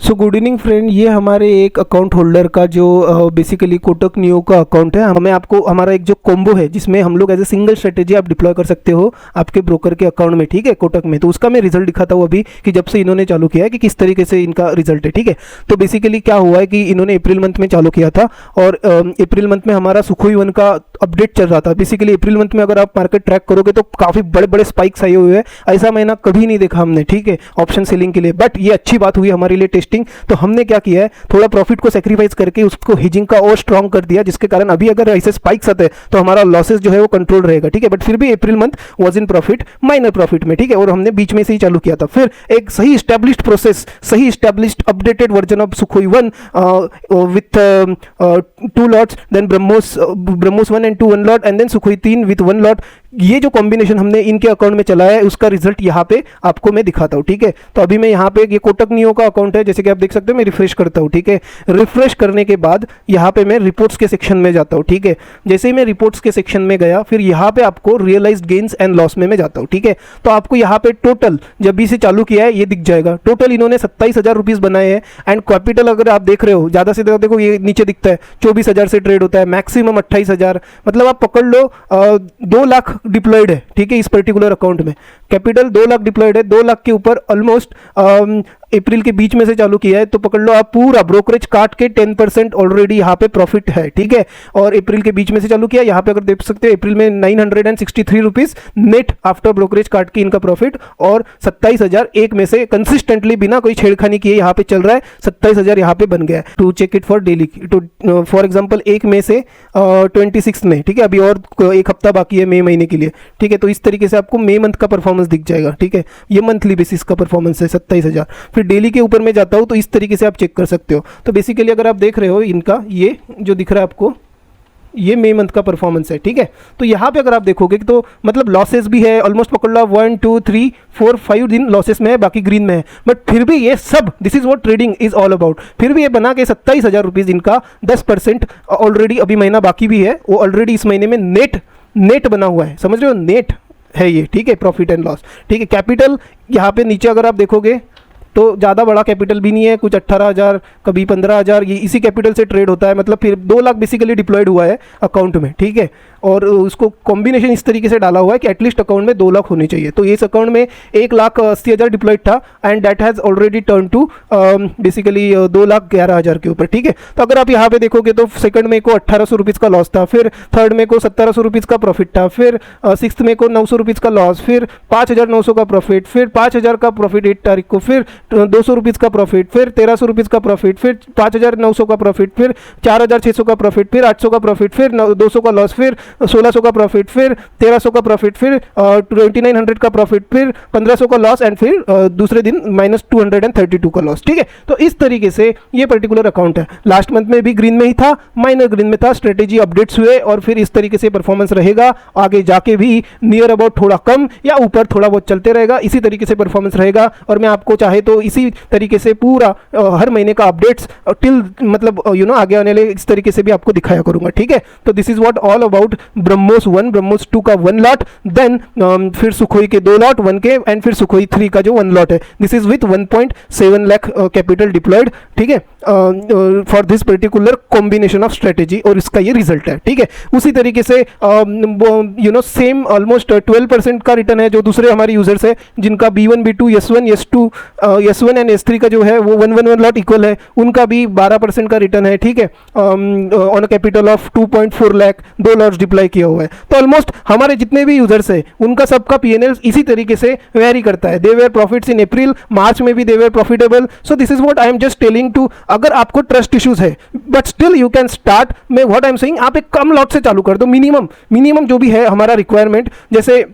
So good evening friend, ये हमारे एक अकाउंट होल्डर का जो बेसिकली कोटक नियो का अकाउंट है। हमें आपको हमारा एक जो कॉम्बो है जिसमें हम लोग एज ए सिंगल स्ट्रेटेजी आप डिप्लॉय कर सकते हो आपके ब्रोकर के अकाउंट में, ठीक है, कोटक में। तो उसका मैं रिजल्ट दिखाता हूँ अभी कि जब से इन्होंने चालू किया है कि किस तरीके से इनका रिजल्ट है, ठीक है। तो बेसिकली क्या हुआ है कि इन्होंने अप्रैल मंथ में चालू किया था और अप्रैल मंथ में हमारा सुखोई 1 का अपडेट चल रहा था। बेसिकली अप्रैल मंथ में अगर आप मार्केट ट्रैक करोगे तो काफ़ी बड़े बड़े स्पाइक्स आए हुए हैं, ऐसा महीना कभी नहीं देखा हमने, ठीक है, ऑप्शन सेलिंग के लिए। बट ये अच्छी बात हुई हमारे लिए टेस्टिंग। तो हमने क्या किया है, थोड़ा प्रॉफिट को सेक्रीफाइस करके उसको हेजिंग का और स्ट्रॉन्ग कर दिया, जिसके कारण अभी अगर ऐसे स्पाइक्स आते हैं तो हमारा लॉसेस जो है वो कंट्रोल रहेगा, ठीक है। बट फिर भी April month was in profit, minor profit में, ठीक है। और हमने बीच में से ही चालू किया था। फिर एक सही स्टैब्लिश्ड प्रोसेस, सही established updated version of Sukhoi 1 with 2 lots, then BrahMos 1 and 2 1 lot, and then Sukhoi 3 with 1 lot. ये जो कॉम्बिनेशन हमने इनके अकाउंट में चलाया है उसका रिजल्ट यहाँ पे आपको मैं दिखाता हूँ, ठीक है। तो अभी मैं यहाँ पे, ये कोटक नियो का अकाउंट है, जैसे कि आप देख सकते हो। मैं रिफ्रेश करता हूँ, ठीक है। रिफ्रेश करने के बाद यहाँ पे मैं रिपोर्ट्स के सेक्शन में जाता हूँ, ठीक है। जैसे ही मैं रिपोर्ट्स के सेक्शन में गया, फिर यहाँ पे आपको रियलाइज्ड गेन्स एंड लॉस में मैं जाता हूँ, ठीक है। तो आपको यहाँ पे टोटल जब भी से चालू किया है ये दिख जाएगा। टोटल इन्होंने 27,000 रुपीज़ बनाए हैं। एंड कैपिटल अगर आप देख रहे हो, ज़्यादा से ज़्यादा देखो ये नीचे दिखता है 24,000 से ट्रेड होता है, मैक्सिमम 28,000, मतलब आप पकड़ लो 2 लाख डिप्लॉयड है, ठीक है। इस पर्टिकुलर अकाउंट में कैपिटल 2 लाख डिप्लॉयड है। 2 लाख के ऊपर ऑलमोस्ट अप्रैल के बीच में से चालू किया है, तो पकड़ लो आप पूरा ब्रोकरेज काट के 10% ऑलरेडी यहाँ पे प्रॉफिट है, ठीक है। और अप्रैल के बीच में से चालू किया, यहाँ पे अगर देख सकते हो अप्रैल में 963 रुपीज़ नेट आफ्टर ब्रोकरेज काट के इनका प्रॉफिट। और 27,000 एक में से कंसिस्टेंटली बिना कोई छेड़खानी किए यहाँ पे चल रहा है, 27,000 यहाँ पे बन गया है। To check it for daily, to for example 1 मई से 26 में, ठीक है। अभी और 1 हफ्ता बाकी है मई महीने के लिए, ठीक है। तो इस तरीके से आपको मई मंथ का परफॉर्मेंस दिख जाएगा, ठीक है। ये मंथली बेसिस का परफॉर्मेंस है 27,000। फिर डेली के ऊपर मैं जाता हूँ तो इस तरीके से आप चेक कर सकते हो। तो बेसिकली अगर आप देख रहे हो इनका ये जो दिख रहा है आपको, ये मई मंथ का परफॉर्मेंस है, ठीक है। तो यहाँ पे अगर आप देखोगे तो मतलब लॉसेस भी है, ऑलमोस्ट पकड़ लो 1 2 3 4 5 दिन लॉसेस में है, बाकी ग्रीन में है। बट फिर भी ये सब, this is what trading is all about. फिर भी ये बना के 27,000 रुपीज़ इनका 10% ऑलरेडी, अभी महीना बाकी भी है, वो ऑलरेडी इस महीने में नेट बना हुआ है, समझ रहे हो, नेट है ये, ठीक है, प्रॉफिट एंड लॉस, ठीक है। कैपिटल यहाँ पे नीचे अगर आप देखोगे तो ज़्यादा बड़ा कैपिटल भी नहीं है, कुछ 18,000 कभी 15,000, ये इसी कैपिटल से ट्रेड होता है। मतलब फिर 2 लाख बेसिकली डिप्लॉयड हुआ है अकाउंट में, ठीक है। और उसको कॉम्बिनेशन इस तरीके से डाला हुआ है कि एटलीस्ट अकाउंट में 2 लाख होने चाहिए। तो इस अकाउंट में 1,80,000 डिप्लॉयड था and that has already turn to basically 2,11,000 के ऊपर, ठीक है। तो अगर आप यहाँ पे देखोगे तो सेकंड में को 1,800 रुपीज़ का लॉस था, फिर थर्ड में को 1,700 रुपीज़ का प्रॉफिट था, फिर सिक्स्थ में को 900 रुपीज़ का लॉस, फिर 5,900 का प्रॉफिट, फिर 5,000 का प्रॉफिट 8 तारीख को, फिर 200 रुपीज़ का प्रॉफिट, फिर 1,300 रुपीज़ का प्रॉफिट, फिर 5,900 का प्रॉफिट, फिर 4,600 का प्रॉफिट, फिर 800 का प्रॉफिट, फिर 200 का लॉस, फिर 1,600 का प्रॉफिट, फिर 1,300 का प्रॉफिट, फिर 2,900 का प्रॉफिट, फिर 1,500 का लॉस, एंड फिर दूसरे दिन -232 का लॉस, ठीक है। तो इस तरीके से ये पर्टिकुलर अकाउंट है। लास्ट मंथ में भी ग्रीन में ही था, माइनर ग्रीन में था, स्ट्रेटेजी अपडेट्स हुए और फिर इस तरीके से परफॉर्मेंस रहेगा आगे जाके भी, नियर अबाउट थोड़ा कम या ऊपर थोड़ा बहुत चलते रहेगा, इसी तरीके से परफॉर्मेंस रहेगा। और मैं आपको चाहे तो इसी तरीके से पूरा हर महीने का अपडेट्स टिल मतलब आगे आने वाले इस तरीके से भी आपको दिखाया करूंगा, ठीक है। तो this is what all about BrahMos 1, BrahMos 2 का 1 लॉट, देन फिर सुखोई के 2 लॉट 1 के, एंड फिर सुखोई 3 का जो 1 लॉट है, this is with 1.7 lakh capital deployed, ठीक है, for this particular combination of strategy. और इसका ये रिजल्ट है, ठीक है। उसी तरीके से सेम ऑलमोस्ट 12% का रिटर्न है जो दूसरे हमारे यूजर्स है, जिनका B1 B2 S1 and S3 का जो है वो 1 लॉट इक्वल है, उनका भी 12% का रिटर्न है, ठीक है, on a capital of 2.4 lakh 2 lots deploy किया हुआ है। तो ऑलमोस्ट हमारे जितने भी यूजर्स है उनका सबका P&L इसी तरीके से वेरी करता है। दे where profits in April, March में भी they were profitable. So this is what I am just telling to, अगर आपको ट्रस्ट इश्यूज है but still you can start, मैं व्हाट आई एम सेइंग, आप एक कम लॉट से चालू कर दो, मिनिमम जो भी है हमारा रिक्वायरमेंट, जैसे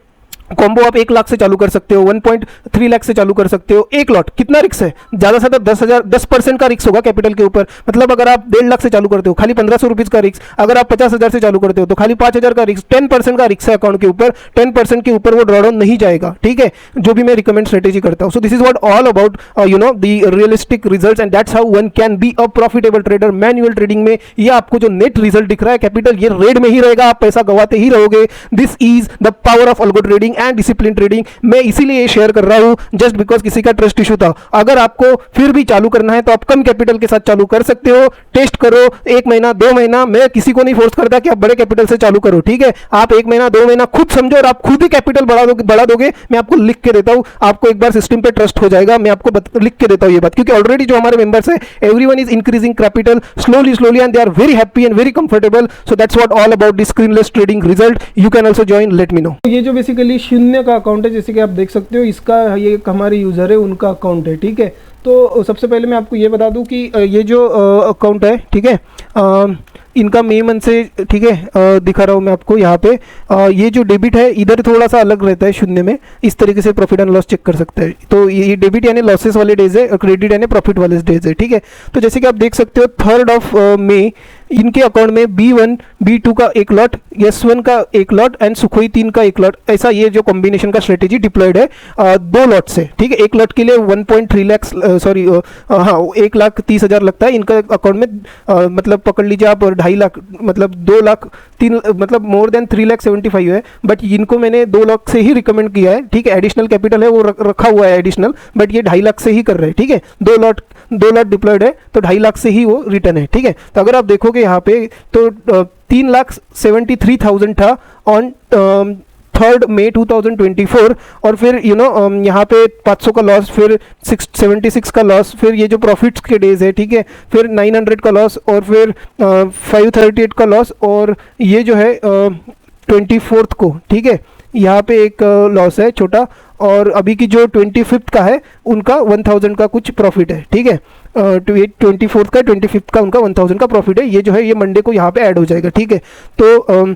कॉम्बो आप 1 लाख से चालू कर सकते हो, 1.3 लाख से चालू कर सकते हो। एक लॉट कितना रिक्स है, ज़्यादा से ज़्यादा 10% का रिक्स होगा कैपिटल के ऊपर। मतलब अगर आप 1.5 लाख से चालू करते हो खाली 1,500 रुपीज़ का रिक्स, अगर आप 50,000 से चालू करते हो तो खाली 5,000 का रिक्स, 10% का रिक्स है अकाउंट के ऊपर, 10% के ऊपर वो ड्रॉडाउन नहीं जाएगा, ठीक है, जो भी मैं रिकमेंड स्ट्रेटेजी करता हूँ। सो this is what all about the realistic results and that's how one can be a profitable trader. Manual trading में ये आपको जो नेट रिजल्ट दिख रहा है, कैपिटल ये रेड में ही रहेगा, आप पैसा गवाते ही रहोगे। This is the power of algo trading and discipline trading. मैं इसीलिए ये शेयर कर रहा हूँ जस्ट बिकॉज किसी का ट्रस्ट इशू था। अगर आपको फिर भी चालू करना है तो आप कम कैपिटल के साथ चालू कर सकते हो, टेस्ट करो 1 महीना 2 महीना। मैं किसी को नहीं फोर्स करता कि आप बड़े कैपिटल से चालू करो, ठीक है। आप 1 महीना 2 महीना खुद समझो और आप खुद ही कैपिटल बढ़ा दोगे। मैं आपको लिख के देता हूँ, आपको एक बार सिस्टम पे ट्रस्ट हो जाएगा। मैं आपको लिख के देता हूँ ये बात, क्योंकि ऑलरेडी जो हमारे मेंबर्स है everyone is increasing capital slowly and they are very happy and very comfortable. So that's what all about this screenless trading result. You can also join, let me know. ये जो basically शून्य का account है, जैसे कि आप देख सकते हो, इसका ये हमारे यूजर है उनका अकाउंट है, ठीक है। तो सबसे पहले मैं आपको ये बता दूं कि ये जो अकाउंट है, ठीक है, इनका मई मंथ से, ठीक है, दिखा रहा हूँ मैं आपको यहाँ पे। ये जो डेबिट है इधर थोड़ा सा अलग रहता है शून्य में, इस तरीके से प्रॉफिट एंड लॉस चेक कर सकते हैं। तो ये डेबिट यानी लॉसेस वाले डेज है, क्रेडिट यानी प्रॉफिट वाले डेज है, ठीक है। तो जैसे कि आप देख सकते हो 3 मई इनके अकाउंट में B1 B2 का 1 लॉट, S1 का 1 लॉट एंड सुखोई 3 का 1 लॉट, ऐसा ये जो कॉम्बिनेशन का स्ट्रेटेजी डिप्लॉयड है 2 लॉट से, ठीक है। 1 लॉट के लिए 1.3 लाख, सॉरी हाँ 1,30,000 लगता है इनका अकाउंट में। मतलब पकड़ लीजिए आप 2.5 लाख, मतलब 2 लाख 3, मतलब मोर देन 3,75,000 है। बट इनको मैंने 2 लाख से ही रिकमेंड किया है, ठीक है। एडिशनल कैपिटल है वो रखा हुआ है एडिशनल, बट ये 2.5 लाख से ही कर रहे हैं, ठीक है। 2 लॉट डिप्लॉयड है तो 2.5 लाख से ही वो रिटर्न है, ठीक है। तो अगर आप देखोगे यहाँ पे तो 3,73,000 था ऑन 3 मई 2024, और फिर यहाँ पे 500 का लॉस, फिर 676 का लॉस, फिर ये जो प्रॉफिट्स के डेज है, ठीक है, फिर 900 का लॉस, और फिर 538 का लॉस, और ये जो है 24 को, ठीक है, यहाँ पे एक लॉस है छोटा, और अभी की जो 25 का है उनका 1000 का कुछ प्रॉफिट है, ठीक है। 24 का 25 का उनका 1000 का प्रॉफिट है। ये जो है ये मंडे को यहाँ पे ऐड हो जाएगा, ठीक है। तो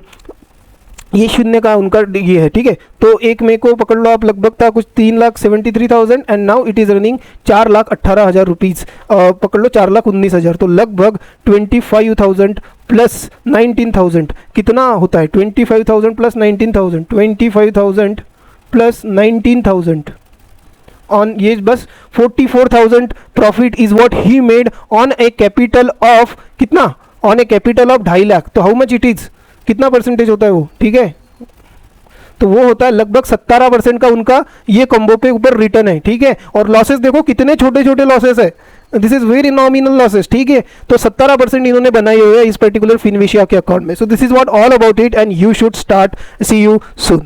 ये शून्य का उनका ये है, ठीक है। तो 1 मई को पकड़ लो आप, लगभग था कुछ 3,73,000 and now it is running 4,18,000 rupees, पकड़ लो 4,19,000। तो लगभग 25,000 प्लस 19,000 कितना होता है? 25,000 प्लस 19,000, 25,000 प्लस 19,000 ऑन, ये बस 44,000 profit is what he made on a capital of कितना? On a capital of 2.5 lakh. तो हाउ मच इट इज, कितना परसेंटेज होता है वो, ठीक है। तो वो होता है लगभग 17% का उनका ये कॉम्बो पे ऊपर रिटर्न है, ठीक है। और लॉसेस देखो कितने छोटे छोटे लॉसेस है, this is very nominal losses, ठीक है। तो 17% इन्होंने बनाए हुए हैं इस पर्टिकुलर फिनविशिया के अकाउंट में। So this is what all about it and you should start. See you soon.